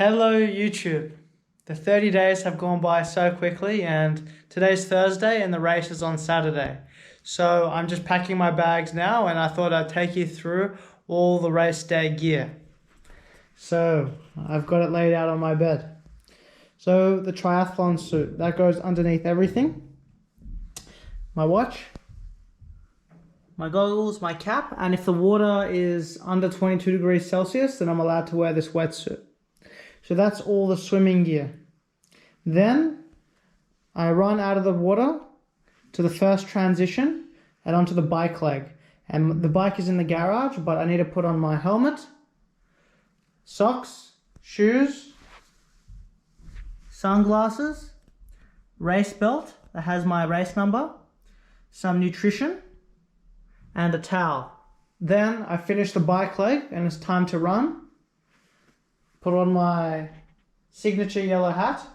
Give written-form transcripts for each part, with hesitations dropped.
Hello YouTube. The 30 days have gone by so quickly, and today's Thursday and the race is on Saturday. So I'm just packing my bags now, and I thought I'd take you through all the race day gear. So I've got it laid out on my bed. So the triathlon suit, that goes underneath everything. My watch, my goggles, my cap, and if the water is under 22 degrees Celsius, then I'm allowed to wear this wetsuit. So that's all the swimming gear. Then I run out of the water to the first transition and onto the bike leg. And the bike is in the garage, but I need to put on my helmet, socks, shoes, sunglasses, race belt that has my race number, some nutrition, and a towel. Then I finish the bike leg and it's time to run. Put on my signature yellow hat,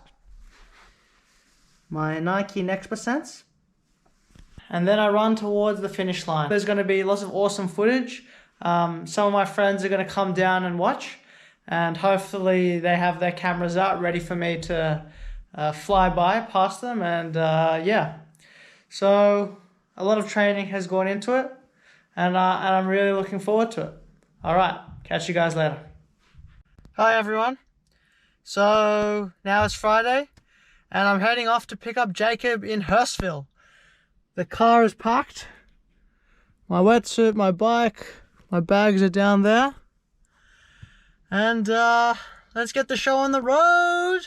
my Nike Next Percents, and then I run towards the finish line. There's going to be lots of awesome footage. Some of my friends are going to come down and watch, and hopefully they have their cameras out ready for me to fly by past them. And yeah, so a lot of training has gone into it, and I'm really looking forward to it. All right, catch you guys later. Hi everyone. So now it's Friday and I'm heading off to pick up Jacob in Hurstville. The car is packed. My wetsuit, my bike, my bags are down there. And let's get the show on the road.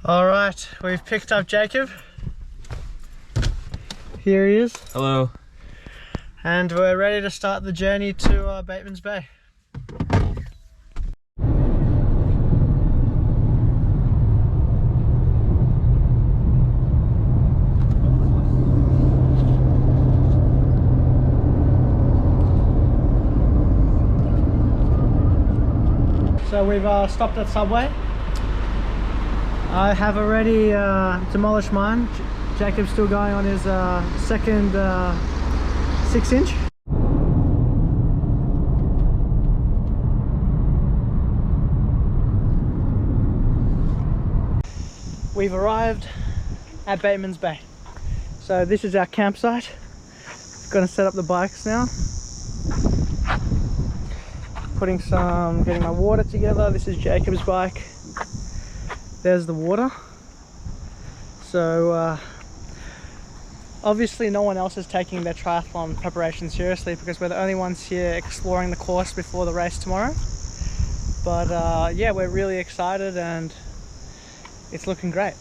All right, we've picked up Jacob. Here he is. Hello. And we're ready to start the journey to Bateman's Bay. So we've stopped at Subway. I have already demolished mine. Jacob's still going on his second 6-inch. We've arrived at Bateman's Bay. So this is our campsite. Gonna set up the bikes now. Getting my water together. This is Jacob's bike. There's the water. So obviously no one else is taking their triathlon preparation seriously because we're the only ones here exploring the course before the race tomorrow. But yeah, we're really excited and it's looking great.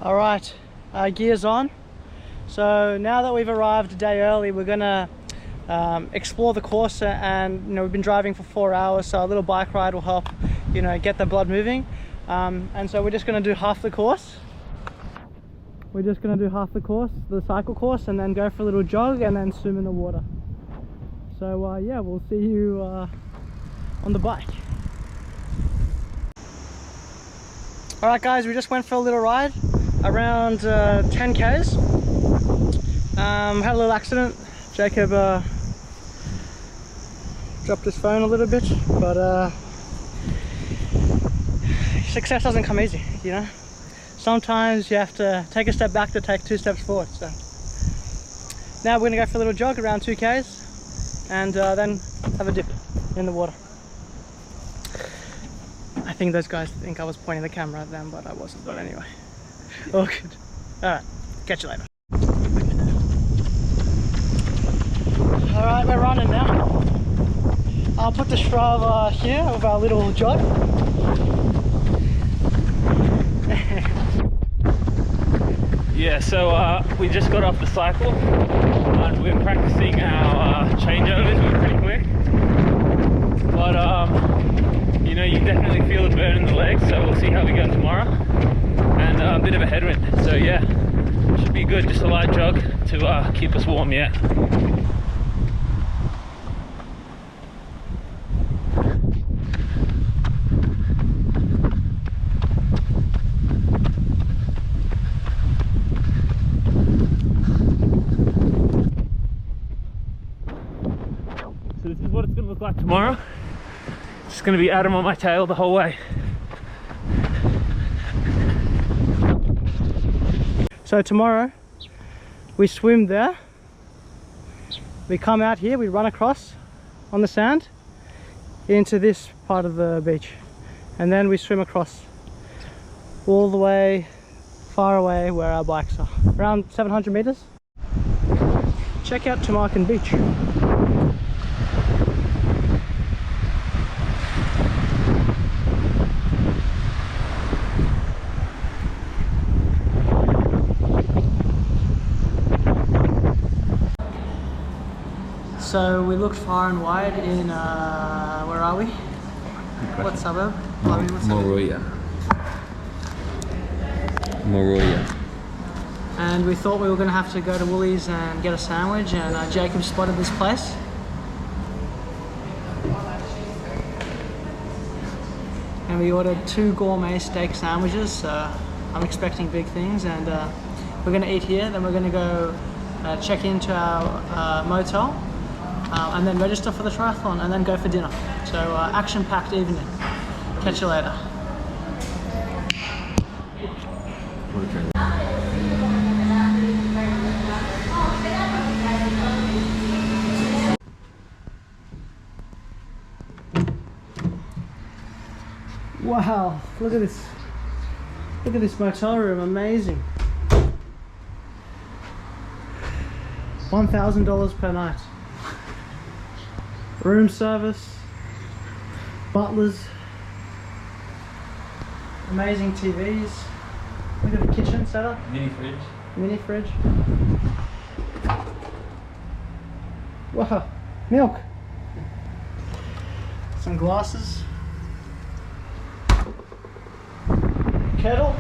All right, gear's on. So now that we've arrived a day early, we're gonna explore the course, and we've been driving for 4 hours, so a little bike ride will help get the blood moving. And so we're just going to do half the course. We're just going to do half the course, the cycle course, and then go for a little jog and then swim in the water. So yeah, we'll see you on the bike. All right guys, we just went for a little ride around 10 k's. Had a little accident. Jacob dropped his phone a little bit, but success doesn't come easy, Sometimes you have to take a step back to take 2 steps forward. So now we're gonna go for a little jog around 2 k's and then have a dip in the water. I think those guys think I was pointing the camera at them, but I wasn't. But anyway, all good. All right, catch you later. All right, we're running now. I'll put the Strava here of our little jog. Yeah, so we just got off the cycle and we're practicing our changeovers. We're pretty quick, but you definitely feel the burn in the legs, so we'll see how we go tomorrow. And a bit of a headwind, so yeah, should be good. Just a light jog to keep us warm. Yeah. So this is what it's gonna look like tomorrow. It's gonna be Adam on my tail the whole way. So tomorrow we swim there, we come out here, we run across on the sand into this part of the beach, and then we swim across all the way far away where our bikes are, around 700 meters. Check out Tamarkan Beach. So we looked far and wide in, where are we? What suburb? Moroya. And we thought we were going to have to go to Woolies and get a sandwich, and Jacob spotted this place. And we ordered 2 gourmet steak sandwiches, so I'm expecting big things, and we're going to eat here, then we're going to go check into our motel, and then register for the triathlon, and then go for dinner. So action-packed evening. Catch you later. Wow, look at this. Look at this motel room, amazing. $1,000 per night. Room service, butlers, amazing TVs. Look at the kitchen setup. Mini fridge. Mini fridge. Wow, milk. Some glasses. Kettle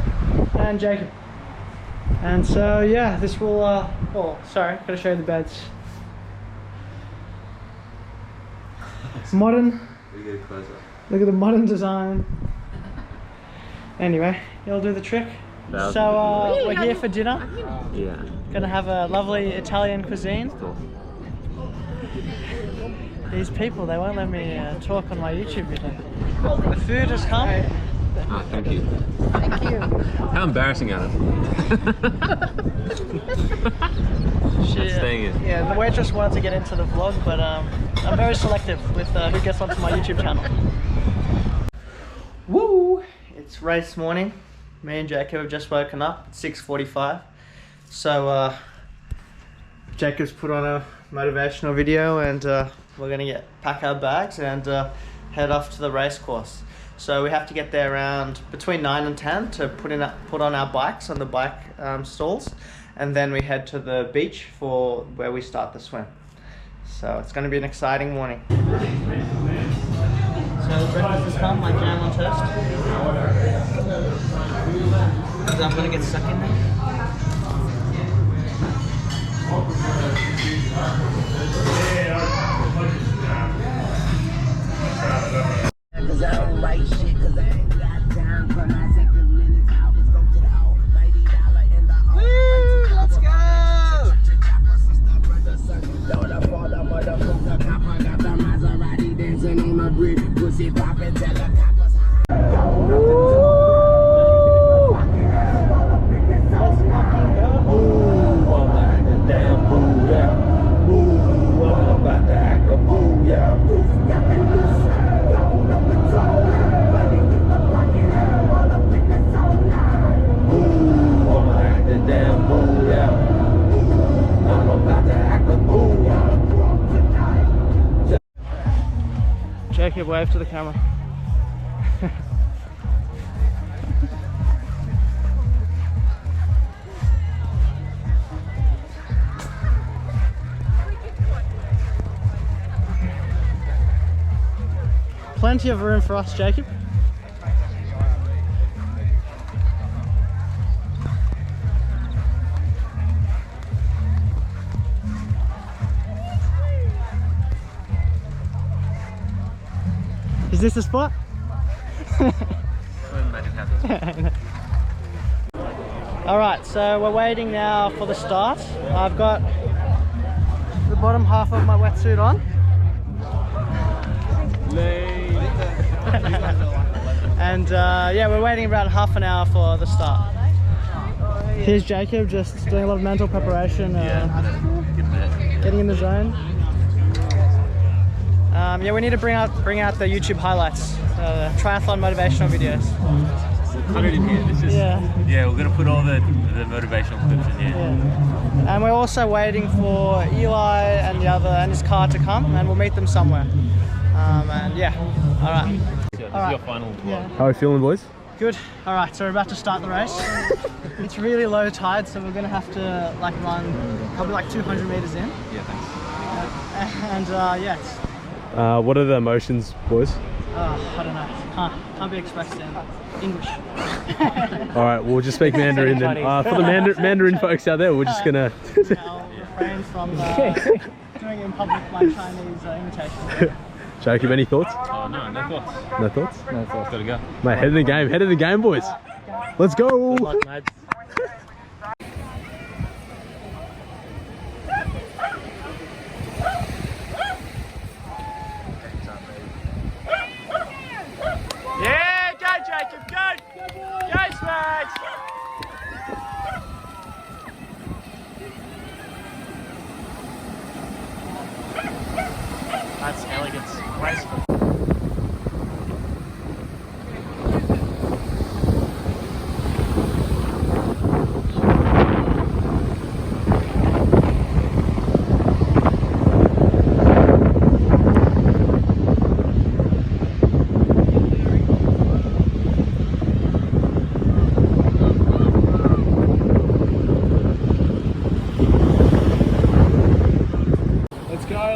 and Jacob. And so yeah, this will oh sorry, gotta show you the beds. Modern. Look at the modern design. Anyway, it'll do the trick. So we're here for dinner. Yeah. Gonna have a lovely Italian cuisine. These people, they won't let me talk on my YouTube video. The food has come. Ah, thank you. Thank you. How embarrassing, Adam. Staying in. Yeah, the waitress wanted to get into the vlog, but I'm very selective with who gets onto my YouTube channel. Woo! It's race morning. Me and Jacob have just woken up at 6:45. So Jacob's put on a motivational video, and we're gonna pack our bags and head off to the race course. So we have to get there around between 9 and 10 to put on our bikes on the bike stalls, and then we head to the beach for where we start the swim. So it's going to be an exciting morning. So breakfast has come, my jam on toast. I'm going to get stuck in there. Cause I don't write shit, cause I ain't got time for my second minutes. I was go to the almighty dollar in the almighty. Let's go! The motherfucker copper got the Maserati dancing on the bridge. Pussy poppin' till the coppers Jacob, wave to the camera. Plenty of room for us, Jacob. Is this the spot? Alright, so we're waiting now for the start. I've got the bottom half of my wetsuit on. And yeah, we're waiting about half an hour for the start. Here's Jacob just doing a lot of mental preparation, getting in the zone. Yeah, we need to bring out the YouTube highlights, triathlon motivational videos. We'll cut it in here. This is, yeah, we're going to put all the motivational clips in here. Yeah. And we're also waiting for Eli and his car to come, and we'll meet them somewhere. And yeah, all right. This is your final vlog. How are you feeling, boys? Good. All right, so we're about to start the race. It's really low tide, so we're gonna have to like run probably like 200 meters in. Yeah, thanks. And yeah. What are the emotions, boys? I don't know. Can't be expressed in English. All right, we'll just speak Mandarin then. For the Mandarin folks out there, we're just gonna. I'll refrain from doing in public my Chinese imitation. Jacob, any thoughts? Oh, no thoughts. No thoughts? No thoughts. Gotta go. Mate, head of the game, boys. Let's go. Good luck, mate. Yeah, go Jacob, go! Go Smags! That's elegance. Graceful.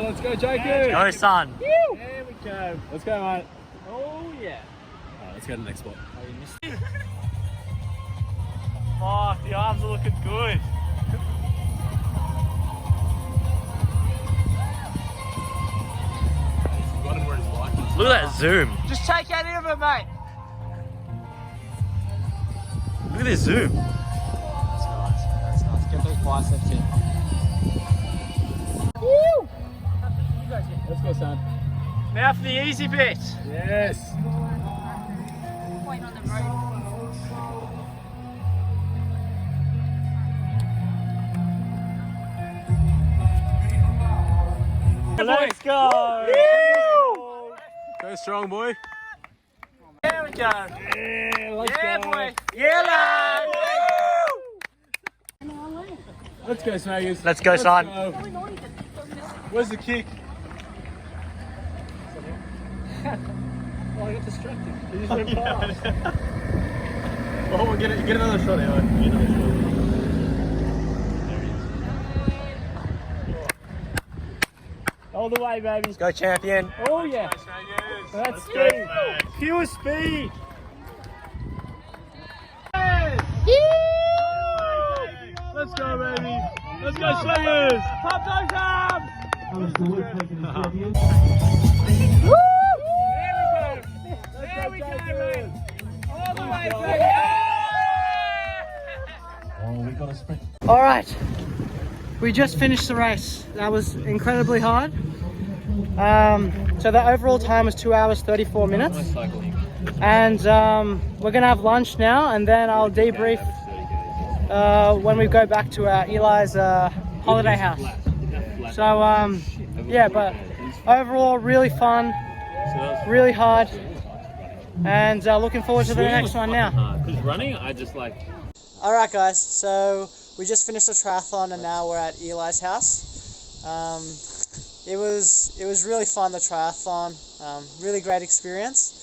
Let's go, Jacob. Go, son. There we go. Let's go, mate. Oh yeah. Alright, let's go to the next spot. Fuck, the arms are looking good. Look at that zoom. Just take any of it, mate. Look at this zoom. That's nice. Get those biceps in. Let's go, son. Now for the easy bit. Yes. Let's go. Go strong, boy. There we go. Yeah, let's go. Boy. Yeah, lad. Let's go, Smaggers. Let's go, son. Go. Where's the kick? Oh, I got distracted. You just went past. Oh, we'll get another shot, Eli. All the way, baby. Go, champion. Oh yeah. That's speed. Pure speed. Let's go, baby. Let's go, Smaggers. Pop those arms. There we go, mate. All the way, baby. All right, we just finished the race. That was incredibly hard. So the overall time was 2 hours 34 minutes. And we're gonna have lunch now, and then I'll debrief when we go back to our Eli's holiday house. So yeah, but overall really fun, really hard, and looking forward to the next one now. Because running, I just like. All right, guys. So we just finished the triathlon, and now we're at Eli's house. It was really fun, the triathlon. Really great experience.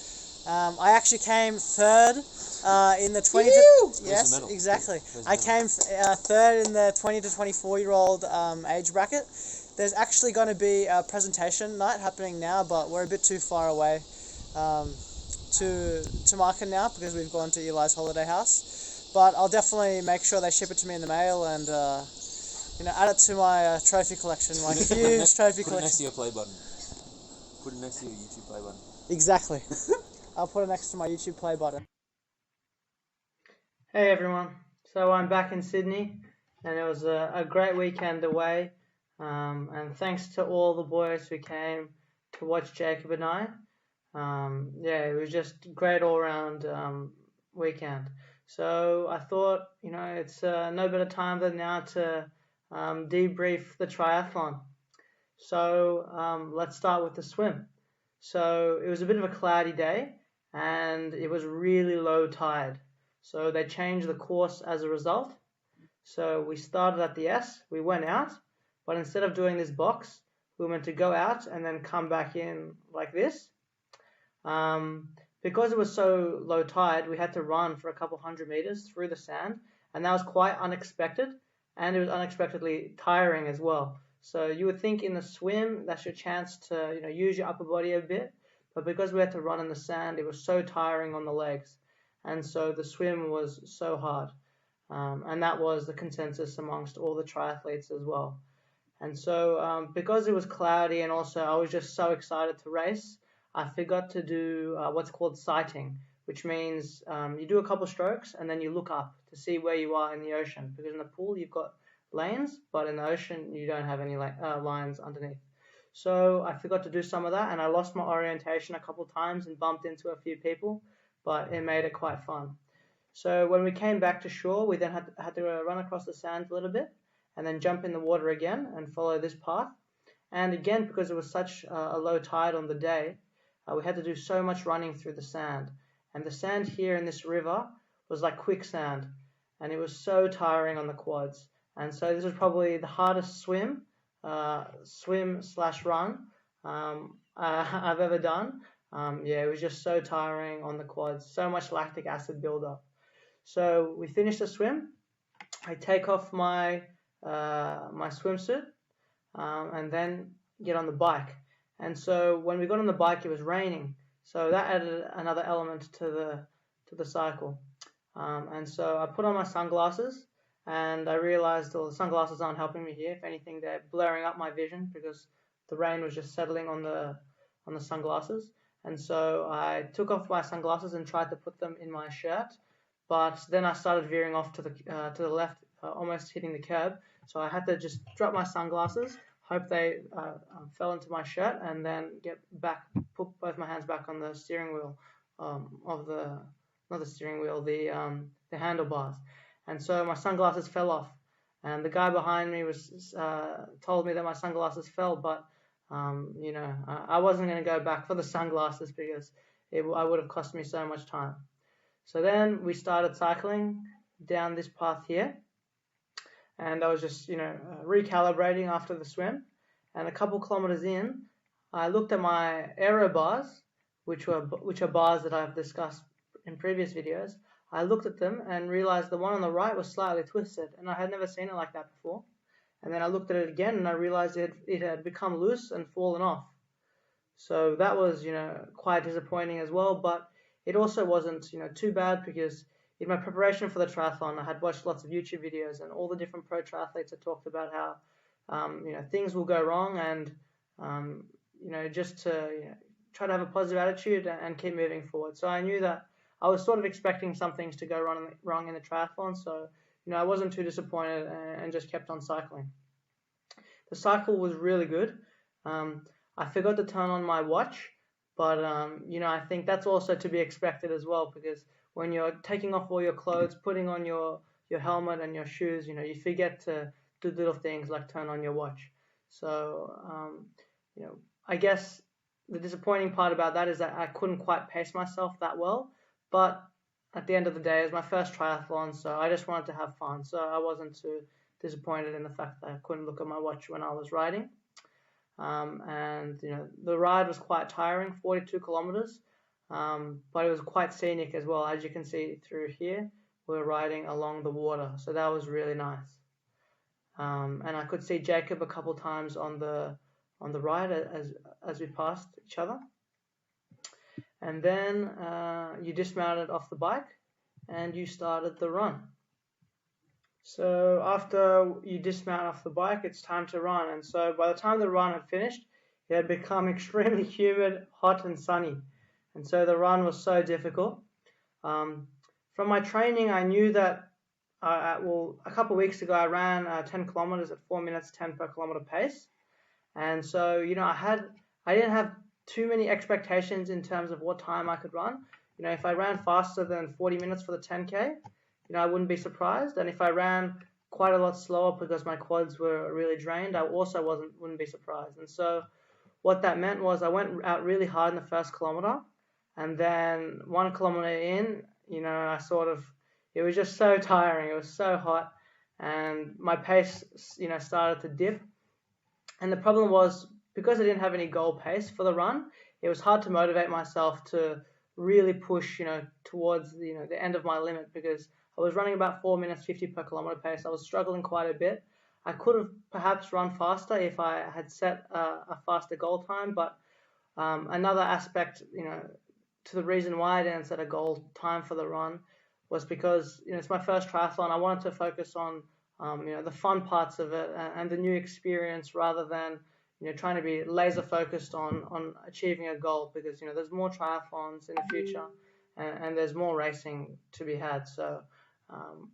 I actually came third in the 20 to yes, exactly. I came third in the 20 to 24-year-old age bracket. There's actually going to be a presentation night happening now, but we're a bit too far away to mark it now because we've gone to Eli's holiday house. But I'll definitely make sure they ship it to me in the mail and add it to my trophy collection, my huge trophy collection. Put it next to your play button. Put it next to your YouTube play button. Exactly. I'll put it next to my YouTube play button. Hey everyone. So I'm back in Sydney, and it was a great weekend away. And thanks to all the boys who came to watch Jacob and I. Yeah, it was just great all round weekend. So I thought, it's no better time than now to debrief the triathlon. So let's start with the swim. So it was a bit of a cloudy day and it was really low tide. So they changed the course as a result. So we started at the S, we went out, but instead of doing this box, we were meant to go out and then come back in like this. Because it was so low tide, we had to run for a couple 100 meters through the sand, and that was quite unexpected, and it was unexpectedly tiring as well. So you would think in the swim, that's your chance to use your upper body a bit, but because we had to run in the sand, it was so tiring on the legs, and so the swim was so hard, and that was the consensus amongst all the triathletes as well. And so because it was cloudy and also I was just so excited to race, I forgot to do what's called sighting, which means you do a couple strokes and then you look up to see where you are in the ocean. Because in the pool you've got lanes, but in the ocean you don't have any lines underneath. So I forgot to do some of that and I lost my orientation a couple times and bumped into a few people, but it made it quite fun. So when we came back to shore, we then had to run across the sand a little bit and then jump in the water again and follow this path. And again, because it was such a low tide on the day, we had to do so much running through the sand. And the sand here in this river was like quicksand, and it was so tiring on the quads. And so this was probably the hardest swim slash run I've ever done. Yeah, it was just so tiring on the quads, so much lactic acid buildup. So we finished the swim. I take off my swimsuit and then get on the bike. And so when we got on the bike, it was raining. So that added another element to the cycle. And so I put on my sunglasses and I realized the sunglasses aren't helping me here. If anything, they're blurring up my vision because the rain was just settling on the sunglasses. And so I took off my sunglasses and tried to put them in my shirt. But then I started veering off to the left, almost hitting the curb. So I had to just drop my sunglasses, hope they fell into my shirt, and then get back, put both my hands back on the steering wheel not the steering wheel, the handlebars. And so my sunglasses fell off, and the guy behind me told me that my sunglasses fell, but I wasn't going to go back for the sunglasses because I would have cost me so much time. So then we started cycling down this path here, and I was just recalibrating after the swim. And a couple kilometers in, I looked at my aero bars, which are bars that I've discussed in previous videos. I looked at them and realized the one on the right was slightly twisted, and I had never seen it like that before. And then I looked at it again and I realized it had become loose and fallen off. So that was quite disappointing as well, but it also wasn't too bad because in my preparation for the triathlon I had watched lots of YouTube videos and all the different pro triathletes had talked about how things will go wrong, and just to try to have a positive attitude and keep moving forward. So I knew that I was sort of expecting some things to go wrong in the triathlon, so I wasn't too disappointed and just kept on cycling. The cycle was really good. I forgot to turn on my watch, but I think that's also to be expected as well, because when you're taking off all your clothes, putting on your helmet and your shoes, you forget to do little things like turn on your watch. So I guess the disappointing part about that is that I couldn't quite pace myself that well, but at the end of the day, it was my first triathlon, so I just wanted to have fun. So I wasn't too disappointed in the fact that I couldn't look at my watch when I was riding. And the ride was quite tiring, 42 kilometers, but it was quite scenic as well. As you can see through here, we're riding along the water, so that was really nice. And I could see Jacob a couple times on the ride as we passed each other. And then you dismounted off the bike and you started the run. So after you dismount off the bike, it's time to run. And so by the time the run had finished, it had become extremely humid, hot and sunny. And so the run was so difficult. From my training, I knew that, a couple of weeks ago, I ran 10 kilometers at 4 minutes 10 per kilometer pace. And so, I didn't have too many expectations in terms of what time I could run. You know, if I ran faster than 40 minutes for the 10K, you know, I wouldn't be surprised. And if I ran quite a lot slower because my quads were really drained, I also wouldn't be surprised. And so what that meant was I went out really hard in the first kilometer, and then 1 kilometer in, you know, it was just so tiring. It was so hot, and my pace, you know, started to dip. And the problem was, because I didn't have any goal pace for the run, it was hard to motivate myself to really push, you know, towards, you know, the end of my limit, because I was running about 4 minutes 50 per kilometer pace. I was struggling quite a bit. I could have perhaps run faster if I had set a faster goal time, but another aspect, you know, to the reason why I didn't set a goal time for the run was because, you know, it's my first triathlon. I wanted to focus on, you know, the fun parts of it and the new experience, rather than, you know, trying to be laser focused on achieving a goal, because, you know, there's more triathlons in the future, and there's more racing to be had. So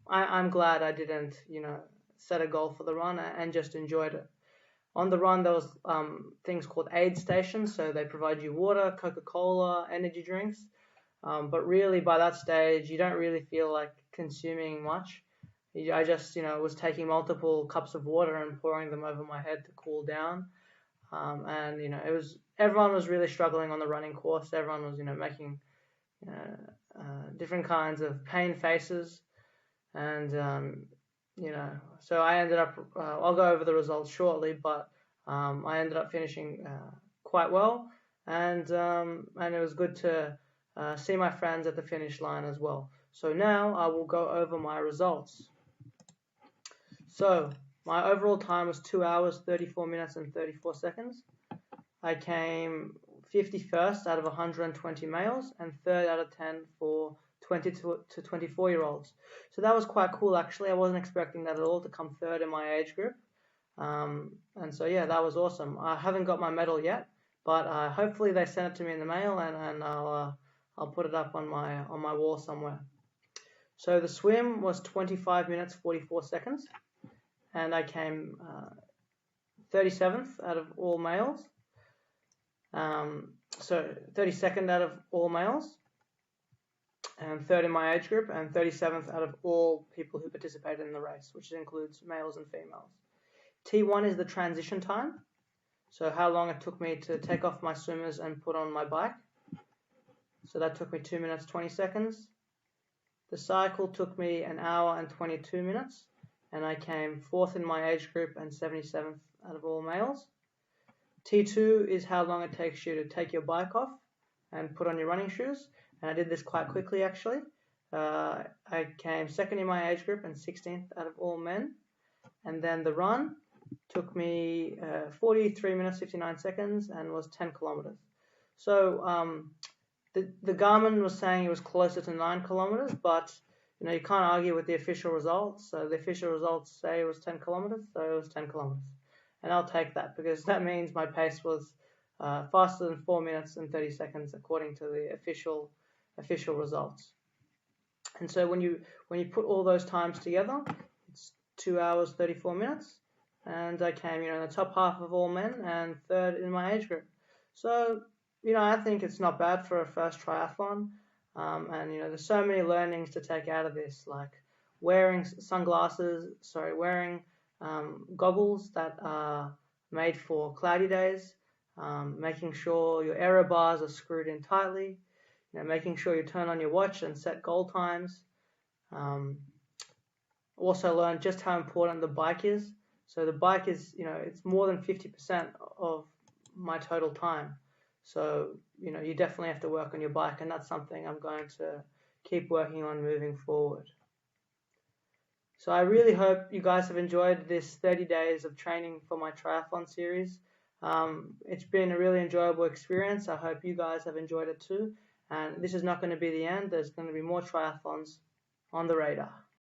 I'm glad I didn't, you know, set a goal for the run and just enjoyed it. On the run, there was things called aid stations, so they provide you water, Coca-Cola, energy drinks, but really by that stage, you don't really feel like consuming much. I just, you know, was taking multiple cups of water and pouring them over my head to cool down, and, you know, everyone was really struggling on the running course. Everyone was, you know, making different kinds of pain faces, and you know, so I ended up, I'll go over the results shortly, but I ended up finishing quite well, and it was good to see my friends at the finish line as well. So now I will go over my results. So my overall time was 2 hours, 34 minutes and 34 seconds. I came 51st out of 120 males and 3rd out of 10 for 20 to 24 year olds. So that was quite cool, actually. I wasn't expecting that at all, to come 3rd in my age group. And so yeah, that was awesome. I haven't got my medal yet, but hopefully they send it to me in the mail, and I'll put it up on my wall somewhere. So the swim was 25 minutes 44 seconds, and I came 37th out of all males. So 32nd out of all males, and 3rd in my age group, and 37th out of all people who participated in the race, which includes males and females. T1 is the transition time, so how long it took me to take off my swimmers and put on my bike. So that took me 2 minutes 20 seconds. The cycle took me 1 hour and 22 minutes, and I came 4th in my age group and 77th out of all males. T2 is how long it takes you to take your bike off and put on your running shoes, and I did this quite quickly, actually. I came 2nd in my age group and 16th out of all men. And then the run took me 43 minutes 59 seconds and was 10 kilometers. So the Garmin was saying it was closer to 9 kilometers, but, you know, you can't argue with the official results. So the official results say it was 10 kilometers, so it was 10 kilometers. And I'll take that, because that means my pace was faster than 4 minutes and 30 seconds according to the official results. And so when you put all those times together, it's 2 hours 34 minutes, and I came, you know, in the top half of all men and 3rd in my age group. So, you know, I think it's not bad for a first triathlon, and, you know, there's so many learnings to take out of this, like wearing goggles that are made for cloudy days, making sure your aero bars are screwed in tightly, you know, making sure you turn on your watch and set goal times. Also learned just how important the bike is. So the bike is, you know, it's more than 50% of my total time. So, you know, you definitely have to work on your bike, and that's something I'm going to keep working on moving forward. So I really hope you guys have enjoyed this 30 days of training for my triathlon series. It's been a really enjoyable experience. I hope you guys have enjoyed it too. And this is not going to be the end. There's going to be more triathlons on the radar.